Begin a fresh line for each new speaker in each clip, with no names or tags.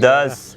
10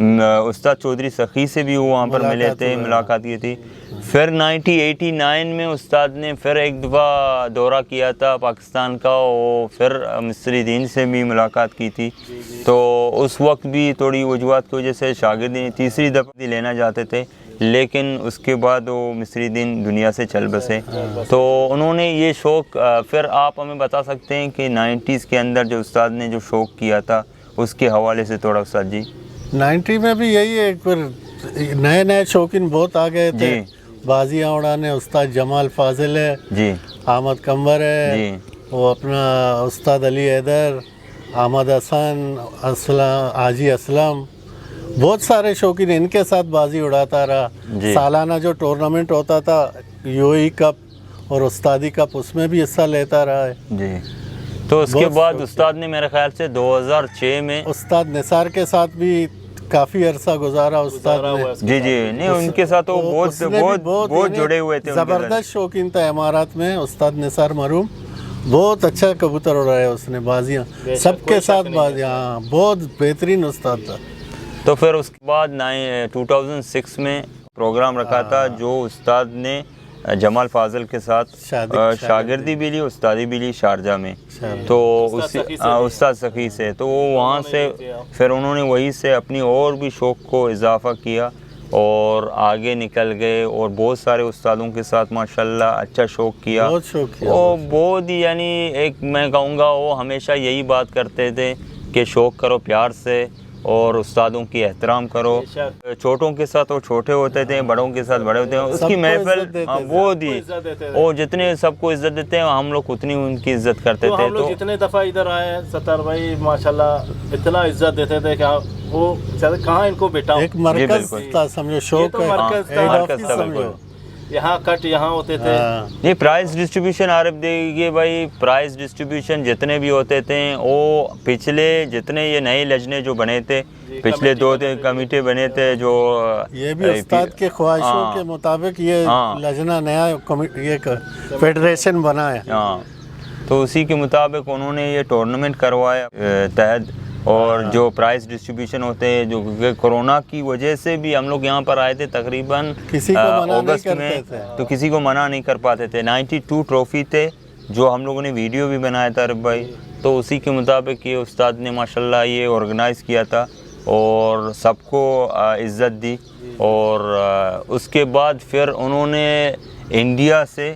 استاد چودھری سخی سے بھی وہ وہاں پر ملے تھے, ملاقات کی تھی. پھر 1989 میں استاد نے پھر ایک دفعہ دورہ کیا تھا پاکستان کا, اور پھر مصری دین سے بھی ملاقات کی تھی. تو اس وقت بھی تھوڑی وجوہات کی وجہ سے شاگردی تیسری دفعہ لینا چاہتے تھے, لیکن اس کے بعد وہ مصری دین دنیا سے چل بسے. تو انہوں نے یہ شوق, پھر آپ ہمیں بتا سکتے ہیں کہ 90s کے اندر جو استاد نے جو شوق کیا تھا اس کے حوالے سے تھوڑا استاد جی.
90 میں بھی یہی ہے, پھر نئے نئے شوقین بہت آ گئے تھے. بازیاں اڑانے استاد جمال فاضل ہے
جی,
احمد قمبر ہے
جی,
وہ اپنا استاد علی حیدر, احمد حسن, حاجی اسلم, بہت سارے شوقین ان کے ساتھ بازی اڑاتا رہا. سالانہ جو ٹورنامنٹ ہوتا تھا یو ای کپ اور استادی کپ, اس میں بھی حصہ لیتا رہا ہے
جی. تو اس کے بعد استاد نے میرے خیال سے 2006 میں
استاد نثار کے ساتھ بھی کافی عرصہ گزارا استاد نے.
جی جی, نہیں ان کے ساتھ وہ بہت جڑے ہوئے تھے.
زبردست شوقین تھا امارات میں استاد نثار مرحوم, بہت اچھا کبوتر اڑایا ہے اس نے, بازیاں سب کے ساتھ بازیاں, بہت بہترین استاد تھا.
تو پھر اس کے بعد 2006 میں پروگرام رکھا تھا جو استاد نے جمال فاضل کے ساتھ شاگردی بھی لی, استادی بھی لی شارجہ میں. تو استاد سخی سے, تو وہ وہاں سے پھر انہوں نے وہیں سے اپنی اور بھی شوق کو اضافہ کیا اور آگے نکل گئے, اور بہت سارے استادوں کے ساتھ ماشاءاللہ اچھا شوق کیا. وہ بہت ہی یعنی ایک میں کہوں گا وہ ہمیشہ یہی بات کرتے تھے کہ شوق کرو پیار سے اور استادوں کی احترام کرو. چھوٹوں کے ساتھ وہ چھوٹے ہوتے تھے, بڑوں کے ساتھ بڑے ہوتے ہیں. اس کی محفل وہ دی, اور جتنے سب کو عزت دیتے ہیں ہم لوگ اتنی ان کی عزت کرتے تھے.
ہم لوگ جتنے دفعہ ادھر آئے ستار بھائی ماشاءاللہ اتنا عزت دیتے تھے کہ وہ کہاں ان کو بیٹا
ایک مرکز تھا سمجھو, شوق
مرکز تھا, یہاں کٹ یہاں ہوتے تھے.
یہ پرائز ڈسٹریبیوشن عارف دیکھیے بھائی, پرائز ڈسٹریبیوشن جتنے بھی ہوتے تھے وہ پچھلے جتنے یہ نئے لجنے جو بنے تھے, پچھلے 2 کمیٹے بنے تھے, جو
یہ بھی استاد کے خواہشوں کے مطابق یہ لجنہ نیا یہ فیڈریشن بنا ہے.
تو اسی کے مطابق انہوں نے یہ ٹورنامنٹ کروایا تحت. اور جو پرائز ڈسٹریبیوشن ہوتے ہیں, جو کہ کرونا کی وجہ سے بھی ہم لوگ یہاں پر آئے تھے تقریباً اگست میں, تو کسی کو منع نہیں کر پاتے تھے. 92 ٹرافی تھے جو ہم لوگوں نے ویڈیو بھی بنایا تھا عارف بھائی. تو اسی کے مطابق یہ استاد نے ماشاءاللہ یہ آرگنائز کیا تھا اور سب کو عزت دی. اور اس کے بعد پھر انہوں نے انڈیا سے,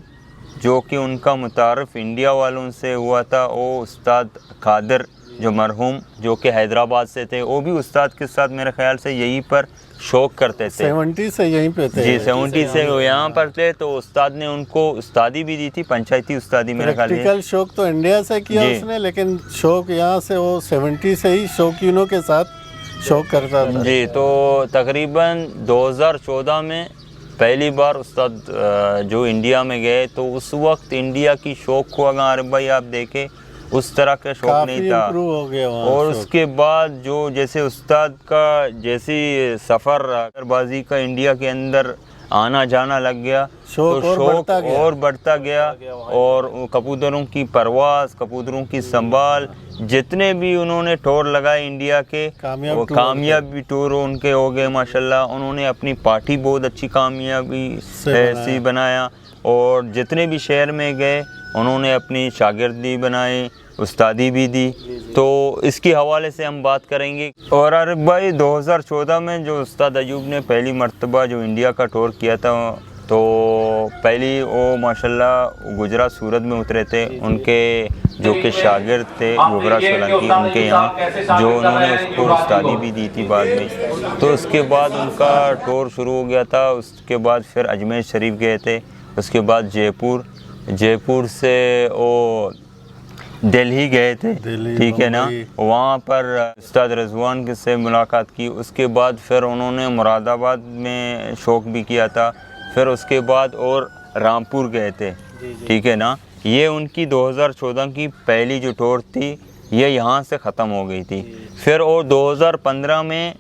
جو کہ ان کا متعارف انڈیا والوں سے ہوا تھا, وہ استاد قادر جو مرحوم جو کہ حیدرآباد سے تھے, وہ بھی استاد کے ساتھ میرے خیال سے یہیں پر شوق کرتے تھے.
70 سے یہیں پہ تھے.
جی 70 سے وہ یہاں پر تھے. تو استاد نے ان کو استادی بھی دی تھی, پنچایتی استادی میرے خیال سے.
پریکٹیکل شوق تو انڈیا سے کیا اس نے, لیکن شوق یہاں سے وہ 70 سے ہی شوقینوں کے ساتھ شوق کرتا تھا.
جی, تو تقریباً 2014 میں پہلی بار استاد جو انڈیا میں گئے, تو اس وقت انڈیا کی شوق کو اگر عارف بھائی آپ دیکھیں اس طرح کا شوق نہیں تھا. اور اس کے بعد جو جیسے استاد کا جیسی سفر بازی کا انڈیا کے اندر آنا جانا لگ گیا, تو شوق اور بڑھتا گیا. اور کبوتروں کی پرواز, کبوتروں کی سنبھال, جتنے بھی انہوں نے ٹور لگائے انڈیا کے, وہ کامیاب بھی ٹور ان کے ہو گئے ماشاءاللہ. انہوں نے اپنی پارٹی بہت اچھی کامیابی سے بنایا, اور جتنے بھی شہر میں گئے انہوں نے اپنی شاگردی بنائی, استادی بھی دی. تو اس کے حوالے سے ہم بات کریں گے. اور عارف بھائی 2014 میں جو استاد ایوب نے پہلی مرتبہ جو انڈیا کا ٹور کیا تھا, تو پہلی وہ ماشاءاللہ گجرات سورت میں اترے تھے. ان کے جو کہ شاگرد تھے گجرات سولانکی, ان کے یہاں جو انہوں نے اس کو استادی بھی دی تھی بعد میں. تو اس کے بعد ان کا ٹور شروع ہو گیا تھا. اس کے بعد پھر اجمیر شریف گئے تھے, اس کے بعد جے پور سے وہ دہلی گئے تھے, ٹھیک ہے نا, وہاں پر استاد رضوان سے ملاقات کی. اس کے بعد پھر انہوں نے مراد آباد میں شوق بھی کیا تھا. پھر اس کے بعد اور رامپور گئے تھے, ٹھیک ہے نا. یہ ان کی 2014 کی پہلی جو ٹور تھی یہ یہاں سے ختم ہو گئی تھی. پھر اور 2015 میں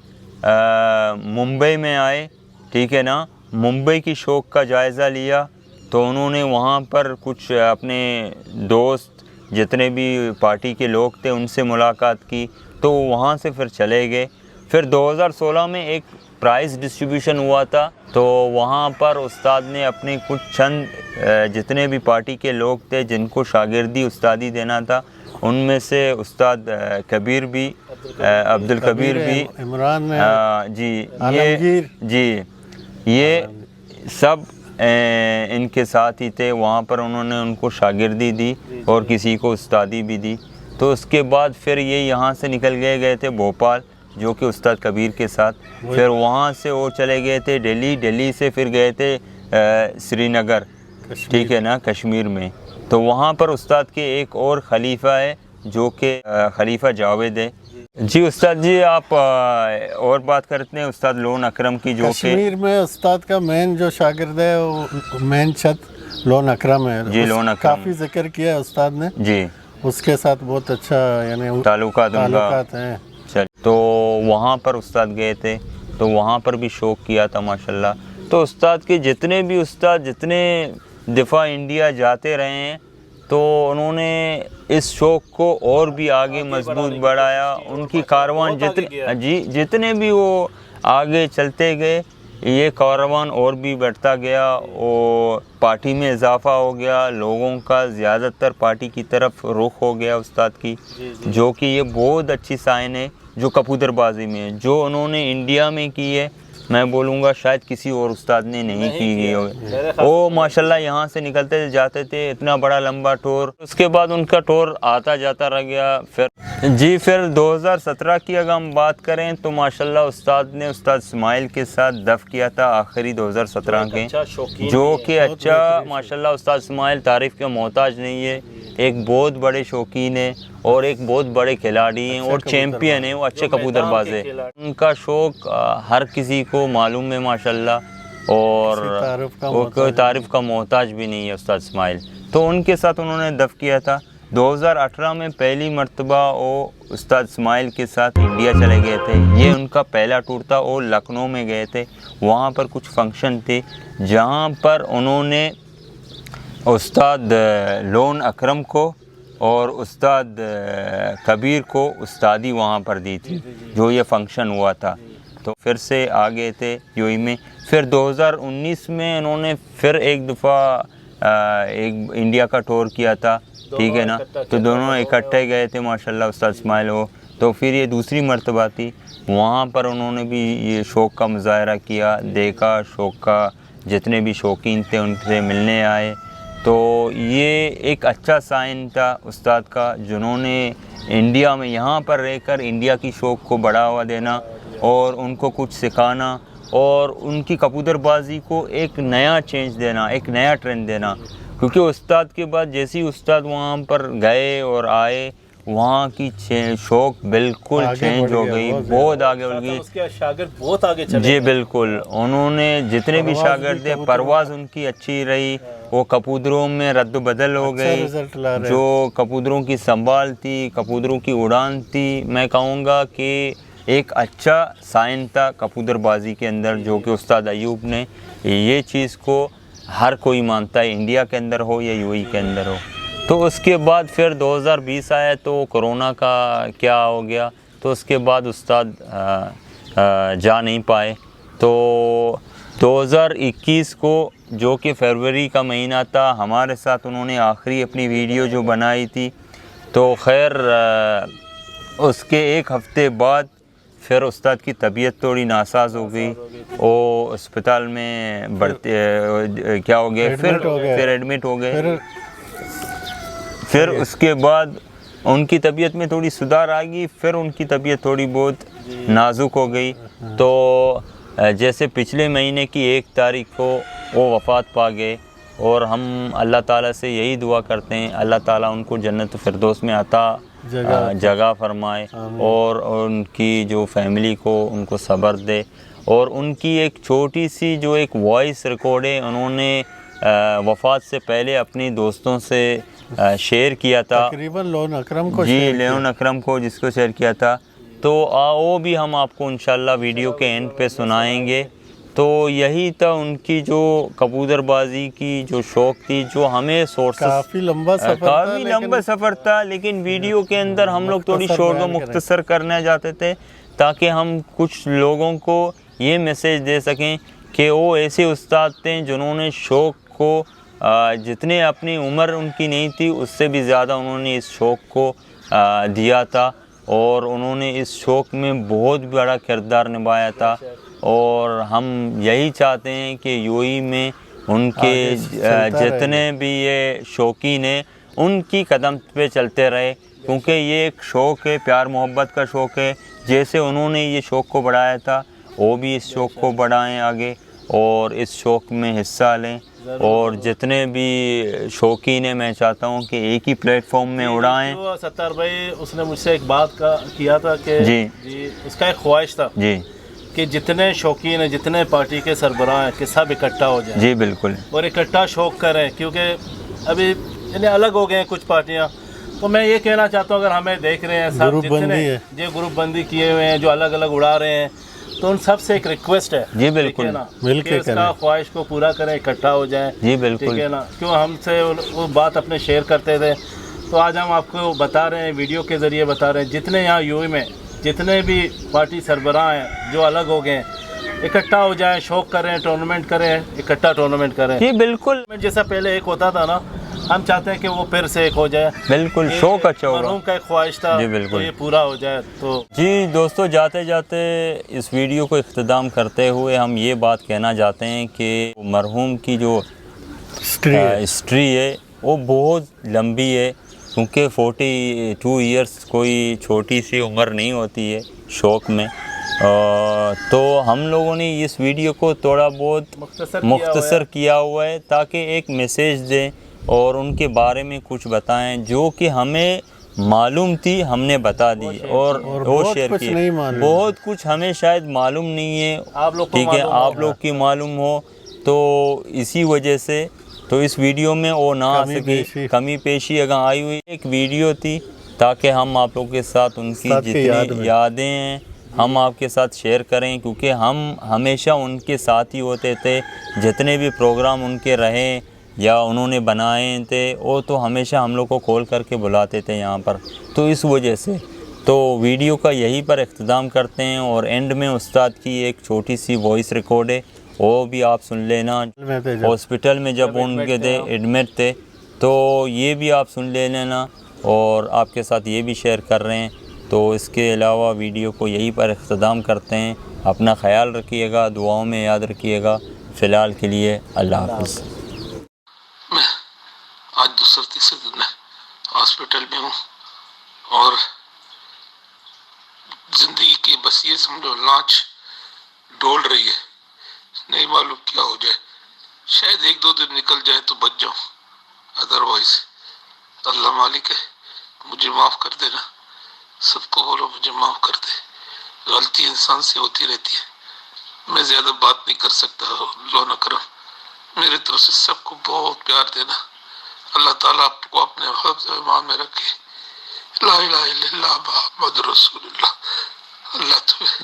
ممبئی میں آئے, ٹھیک ہے نا. ممبئی کی شوق کا جائزہ لیا, تو انہوں نے وہاں پر کچھ اپنے دوست جتنے بھی پارٹی کے لوگ تھے ان سے ملاقات کی. تو وہاں سے پھر چلے گئے. پھر 2016 میں ایک پرائز ڈسٹریبیوشن ہوا تھا، تو وہاں پر استاد نے اپنے کچھ چند جتنے بھی پارٹی کے لوگ تھے جن کو شاگردی استادی دینا تھا، ان میں سے استاد کبیر بھی، عبد الکبیر بھی،
عمران
جی
عالمگیر،
یہ سب ان کے ساتھ ہی تھے وہاں پر. انہوں نے ان کو شاگردی دی اور کسی کو استادی بھی دی. تو اس کے بعد پھر یہ یہاں سے نکل گئے تھے بھوپال، جو کہ استاد کبیر کے ساتھ. پھر وہاں سے وہ چلے گئے تھے دلی سے پھر گئے تھے سری نگر، ٹھیک ہے نا، کشمیر میں. تو وہاں پر استاد کے ایک اور خلیفہ ہے جو کہ خلیفہ جاوید ہے. جی استاد جی، آپ اور بات کرتے ہیں استاد لون اکرم کی، جو کہ
کشمیر میں استاد کا مین جو شاگرد ہے وہ مین چھت لون اکرم ہے.
جی لون اکرم
کافی ذکر کیا ہے استاد نے،
جی
اس کے ساتھ بہت اچھا یعنی
تعلقات
ہیں.
چل تو وہاں پر استاد گئے تھے، تو وہاں پر بھی شوق کیا تھا ماشاءاللہ. تو استاد کے جتنے بھی استاد جتنے دفاع انڈیا جاتے رہے ہیں، تو انہوں نے اس شوق کو اور بھی آگے مضبوط بڑھایا. ان کی کاروان جتنے بھی وہ آگے چلتے گئے، یہ کاروان اور بھی بڑھتا گیا، اور پارٹی میں اضافہ ہو گیا، لوگوں کا زیادہ تر پارٹی کی طرف رخ ہو گیا استاد کی، جو کہ یہ بہت اچھی سائن ہے جو کبوتر بازی میں جو انہوں نے انڈیا میں کی ہے. میں بولوں گا شاید کسی اور استاد نے نہیں کی ہوگی. وہ ماشاءاللہ یہاں سے نکلتے جاتے تھے، اتنا بڑا لمبا ٹور. اس کے بعد ان کا ٹور آتا جاتا رہ گیا. پھر 2017 کی اگر ہم بات کریں تو ماشاءاللہ استاد نے استاد اسماعیل کے ساتھ دف کیا تھا آخری 2017 کے، جو کہ اچھا ماشاءاللہ. استاد اسماعیل تعریف کے محتاج نہیں ہے، ایک بہت بڑے شوقین ہیں اور ایک بہت بڑے کھلاڑی ہیں اور چیمپئن ہیں، وہ اچھے کبوتر باز ہیں. ان کا شوق ہر کسی کو معلوم ہے ماشاءاللہ، اور کوئی تعریف کا محتاج بھی نہیں ہے استاد اسماعیل. تو ان کے ساتھ انہوں نے دف کیا تھا. 2018 میں پہلی مرتبہ وہ استاد اسماعیل کے ساتھ انڈیا چلے گئے تھے. یہ ان کا پہلا ٹور تھا. وہ لکھنؤ میں گئے تھے، وہاں پر کچھ فنکشن تھے جہاں پر انہوں نے استاد لون اکرم کو اور استاد کبیر کو استادی وہاں پر دی تھی جو یہ فنکشن ہوا تھا. تو پھر سے آگے تھے یو ای میں. پھر 2019 میں انہوں نے پھر ایک دفعہ ایک انڈیا کا ٹور کیا تھا، ٹھیک ہے نا. تو دونوں اکٹھے گئے تھے ماشاءاللہ استاد اسماعیل ہو. تو پھر یہ دوسری مرتبہ تھی، وہاں پر انہوں نے بھی یہ شوق کا مظاہرہ کیا، دیکھا شوق کا، جتنے بھی شوقین تھے ان سے ملنے آئے. تو یہ ایک اچھا سائن تھا استاد کا، جنہوں نے انڈیا میں یہاں پر رہ کر انڈیا کی شوق کو بڑھاوا دینا اور ان کو کچھ سکھانا اور ان کی کبوتر بازی کو ایک نیا چینج دینا، ایک نیا ٹرینڈ دینا. کیونکہ استاد کے بعد جیسے ہی استاد وہاں پر گئے اور آئے، وہاں کی شوق بالکل چینج ہو گئی، بہت آگے بڑھ گئی.
شاگرد بہت آگے چلے.
جی بالکل، انہوں نے جتنے بھی شاگرد تھے، پرواز ان کی اچھی رہی، وہ کبوتروں میں رد و بدل ہو گئی، جو کبوتروں کی سنبھال تھی، کبوتروں کی اڑان تھی. میں کہوں گا کہ ایک اچھا سائن تھا کبوتر بازی کے اندر، جو کہ استاد ایوب نے یہ چیز کو ہر کوئی مانتا ہے، انڈیا کے اندر ہو یا یو ای کے اندر ہو. تو اس کے بعد پھر 2020 آیا تو کرونا کا کیا ہو گیا، تو اس کے بعد استاد جا نہیں پائے. تو 2021 کو جو کہ فروری کا مہینہ تھا، ہمارے ساتھ انہوں نے آخری اپنی ویڈیو جو بنائی تھی. تو خیر اس کے ایک ہفتے بعد پھر استاد کی طبیعت تھوڑی ناساز ہو گئی، وہ اسپتال میں کیا ہو گیا، پھر ایڈمٹ ہو گئے. پھر اس کے بعد ان کی طبیعت میں تھوڑی سدھار آ گئی، پھر ان کی طبیعت تھوڑی بہت نازک ہو گئی. تو جیسے پچھلے مہینے کی 1 تاریخ کو وہ وفات پا گئے، اور ہم اللہ تعالیٰ سے یہی دعا کرتے ہیں اللہ تعالیٰ ان کو جنت فردوس میں عطا جگہ فرمائے، اور ان کی جو فیملی کو ان کو صبر دے. اور ان کی ایک چھوٹی سی جو ایک وائس ریکارڈ ہے، انہوں نے وفات سے پہلے اپنی دوستوں سے شیئر کیا تھا،
تقریباً لون اکرم کو،
جی لون اکرم کو، جس کو شیئر کیا تھا. تو وہ بھی ہم آپ کو انشاءاللہ ویڈیو کے اینڈ پہ سنائیں گے. تو یہی تھا ان کی جو کبوتر بازی کی جو شوق تھی، جو ہمیں سورسز
کافی لمبا
سفر تھا، لیکن ویڈیو کے اندر ہم لوگ تھوڑی شارٹ و مختصر کرنا چاہتے تھے تاکہ ہم کچھ لوگوں کو یہ میسیج دے سکیں کہ وہ ایسے استاد تھے جنہوں نے شوق کو جتنے اپنی عمر ان کی نہیں تھی اس سے بھی زیادہ انہوں نے اس شوق کو دیا تھا، اور انہوں نے اس شوق میں بہت بڑا کردار نبھایا تھا، اور ہم یہی چاہتے ہیں کہ یو اے میں ان کے جتنے بھی یہ شوقین ہیں ان کی قدم پہ چلتے رہے، کیونکہ یہ ایک شوق ہے، پیار محبت کا شوق ہے۔ جیسے انہوں نے یہ شوق کو بڑھایا تھا وہ بھی اس شوق کو بڑھائیں آگے اور اس شوق میں حصہ لیں، اور جتنے بھی شوقین ہیں میں چاہتا ہوں کہ ایک ہی پلیٹ فارم میں اڑائیں۔
ستار بھائی اس نے مجھ سے ایک بات کیا تھا کہ
جی
اس کا ایک خواہش تھا
جی
کہ جتنے شوقین ہیں، جتنے پارٹی کے سربراہ ہیں کہ سب اکٹھا ہو جائیں،
جی بالکل،
اور اکٹھا شوق کریں، کیونکہ ابھی یعنی الگ ہو گئے ہیں کچھ پارٹیاں۔ تو میں یہ کہنا چاہتا ہوں اگر ہمیں دیکھ رہے ہیں سب
گروپ بندی ہے،
جو گروپ بندی کیے ہوئے ہیں، جو الگ الگ اڑا رہے ہیں، تو ان سب سے ایک ریکویسٹ ہے
جی بالکل،
مل
کہ
کے
اس کا خواہش کو پورا کریں، اکٹھا ہو جائیں،
جی بالکل،
ٹھیک ہے نا؟ کیوں ہم سے وہ بات اپنے شیئر کرتے تھے، تو آج ہم آپ کو بتا رہے ہیں، ویڈیو کے ذریعے بتا رہے ہیں، جتنے یہاں یو اے میں جتنے بھی پارٹی سربراہ ہیں جو الگ ہو گئے ہیں، اکٹھا ہو جائیں، شوق کریں، ٹورنامنٹ کریں، اکٹھا ٹورنامنٹ کریں۔
جی بالکل،
جیسا پہلے ایک ہوتا تھا نا، ہم چاہتے ہیں کہ وہ پھر سے ایک ہو جائے،
بالکل شوق اچھا ہوگا۔
مرحوم کا ایک خواہش تھا،
جی بالکل،
تو یہ پورا ہو جائے۔ تو
جی دوستو، جاتے جاتے اس ویڈیو کو اختتام کرتے ہوئے ہم یہ بات کہنا چاہتے ہیں کہ مرحوم کی جو ہسٹری ہے وہ بہت لمبی ہے، کیونکہ 42 ایئرس کوئی چھوٹی سی عمر نہیں ہوتی ہے شوق میں۔ تو ہم لوگوں نے اس ویڈیو کو تھوڑا بہت مختصر کیا ہوا ہے تاکہ ایک میسیج دیں اور ان کے بارے میں کچھ بتائیں جو کہ ہمیں معلوم تھی، ہم نے بتا دی، اور وہ شیئر کی۔ بہت کچھ ہمیں شاید معلوم نہیں ہے، ٹھیک ہے، آپ لوگ کی معلوم ہو، تو اسی وجہ سے تو اس ویڈیو میں وہ نہ آ سکی، کمی پیشی اگر آئی ہوئی ایک ویڈیو تھی تاکہ ہم آپ لوگوں کے ساتھ ان کی جتنی یادیں ہیں ہم آپ کے ساتھ شیئر کریں، کیونکہ ہم ہمیشہ ان کے ساتھ ہی ہوتے تھے، جتنے بھی پروگرام ان کے رہے یا انہوں نے بنائے تھے وہ تو ہمیشہ ہم لوگ کو کال کر کے بلاتے تھے یہاں پر، تو اس وجہ سے تو ویڈیو کا یہیں پر اختتام کرتے ہیں، اور اینڈ میں استاد کی ایک چھوٹی سی وائس ریکارڈ ہے، وہ بھی آپ سن لینا۔ ہاسپٹل میں جب ان کے تھے ایڈمٹ تھے تو یہ بھی آپ سن لے لینا، اور آپ کے ساتھ یہ بھی شیئر کر رہے ہیں۔ تو اس کے علاوہ ویڈیو کو یہیں پر اختتام کرتے ہیں۔ اپنا خیال رکھیے گا، دعاؤں میں یاد رکھیے گا۔ فی الحال کے لیے اللہ حافظ۔
میں آج دوسرا تیسرے دن ہاسپٹل میں ہوں، اور زندگی کی بس یہ سمجھو لانچ ڈول رہی ہے، نہیں معلوم کیا ہو جائے، شاید 1-2 دن نکل جائے تو بچ جاؤں، ادروائز اللہ مالک ہے، مجھے معاف کر دینا، سب کو بولو مجھے معاف کر دے، غلطی انسان سے ہوتی رہتی ہے، میں زیادہ بات نہیں کر سکتا، اللہ نہ کرم، میرے طرف سے سب کو بہت پیار دینا، اللہ تعالیٰ آپ کو اپنے حفظ و ایمان میں رکھے، لا الہ الا اللہ محمد رسول اللہ، اللہ تمہیں